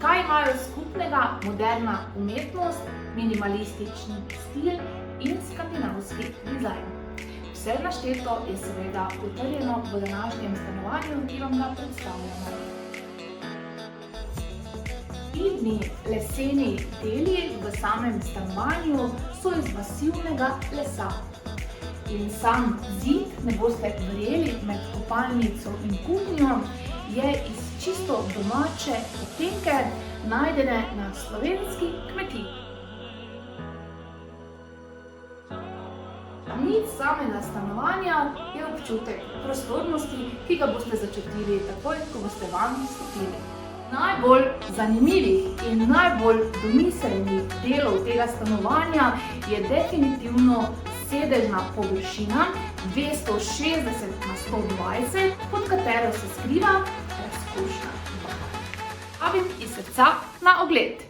Kaj imajo skupnega moderna umetnost, minimalistični stil in skandinavski dizajn? Vse našteto je seveda utrjeno v današnjem stanovanju, ki vam ga predstavljamo. Vidni leseni deli v samem stanovanju so iz masivnega lesa. In sam zid, ne boste verjeli, med kopalnico in kuhinjo je iz čisto domače odtenke, najdene na slovenski kmetiji. Nič samega stanovanja je občutek prostornosti, ki ga boste začutili takoj, ko boste vanj vstopili. Najbolj zanimivih in najbolj domiselnih delov tega stanovanja je definitivno sedežna površina 260x120, pod katero se skriva razkošna bada. Vabim iz srca na ogled!